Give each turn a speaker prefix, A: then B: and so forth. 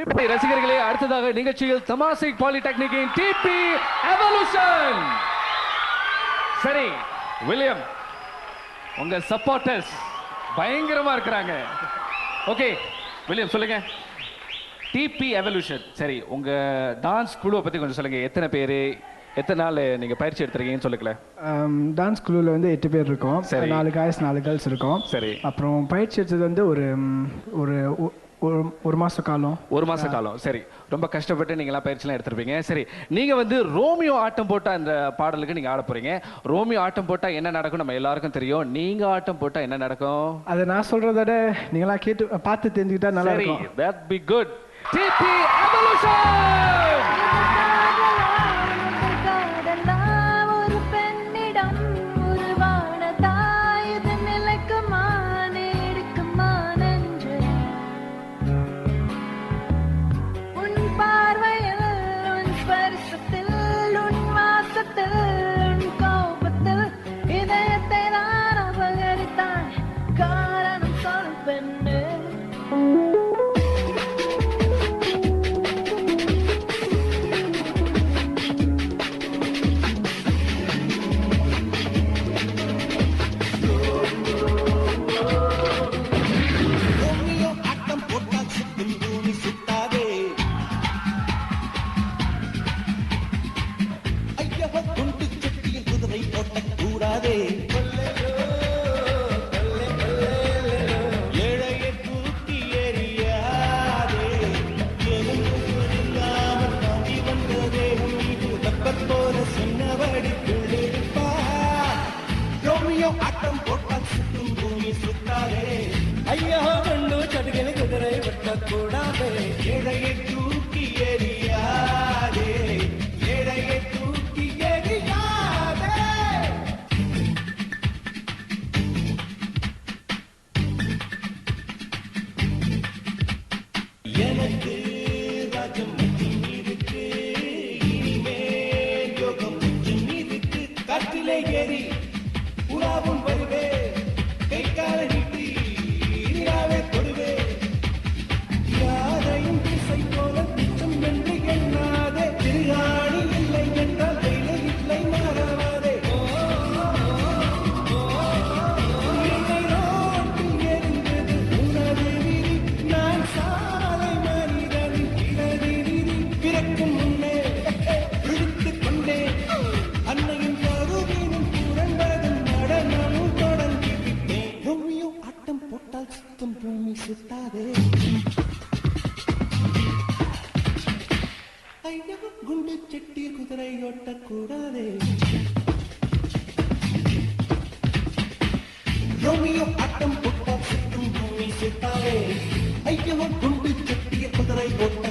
A: புகைப்பட ரசிகர்களே, அடுத்ததாக நிகழ்ச்சியில் தமாசிக் பாலிடெக்னிக்கின் டிபி எவல்யூஷன். சரி வில்லியம், உங்க சப்போர்ட்டர்ஸ் பயங்கரமா இருக்கிறாங்க. ஓகே வில்லியம் சொல்லுங்க, டிபி எவல்யூஷன். சரி, உங்க டான்ஸ் குழுவை பத்தி கொஞ்சம் சொல்லுங்க. எத்தனை பேரு, எத்தனை நாள் நீங்க பயிற்சி எடுத்துருக்கீங்கன்னு சொல்லுங்களேன்.
B: டான்ஸ் குழுவில் வந்து 8 பேர் இருக்கோம். 4 guys 4 girls இருக்கோம்.
A: சரி,
B: அப்புறம் பயிற்சி எடுத்தது வந்து ஒரு மாச காலம்.
A: ஒரு மாச காலம். சரி, ரொம்ப கஷ்டப்பட்டு நீங்களாம் பயிற்சிலாம் எடுத்திருப்பீங்க. சரி, நீங்க வந்து ரோமியோ ஆட்டம் போட்டா அந்த பாடலுக்கு நீங்க ஆட போறீங்க. ரோமியோ ஆட்டம் போட்டா என்ன நடக்கும் நம்ம எல்லாருக்கும் தெரியும். நீங்க ஆட்டம் போட்டா என்ன நடக்கும்?
B: அதை நான் சொல்றத விட நீங்களா கேட்டு பார்த்து தெரிஞ்சுக்கிட்டா நல்லா இருக்கும்.
A: That be good. TP Evolution.
C: ஐயோ கண்டு சடுகளை குதிரை வெட்டக்கூடாதே, இழையை தூக்கி எறியாதே, இழையை தூக்கி எறியாதே. எனக்கு ராஜம் இருக்கு, இனிமேல் யோகம் இருக்கு. காற்றிலே ஏறி உலாவும் வருவே, கை கால நீட்டி நீராவே தொடுவே. யாரையும் திசை போல திட்டம் என்று எண்ணாதே, திருகாணி இல்லை என்றால் வேலை இல்லை மாறாதே. ரோட்டில் எரிந்தது உனது விதி, நான் சாலை மனிதனின் பிரதிநிதி. பிறக்கும் முன்னே பிடித்துக் கொண்டே அன்னையின் கருவினும் புரண்டதும் நடனமும் தொடங்கிவிட்டேன். ரோமியோ ஆட்டம் போட்டால் சுத்தம் பூமி சுத்தாதே. ஐயா குண்டு செட்டி குதிரை ஓட்டக்கூடாதே. ரோமியோ ஆட்டம் போட்டால் சுத்தம் பூமி சுத்தாதே. ஐயா குண்டு செட்டிய குதிரை ஓட்ட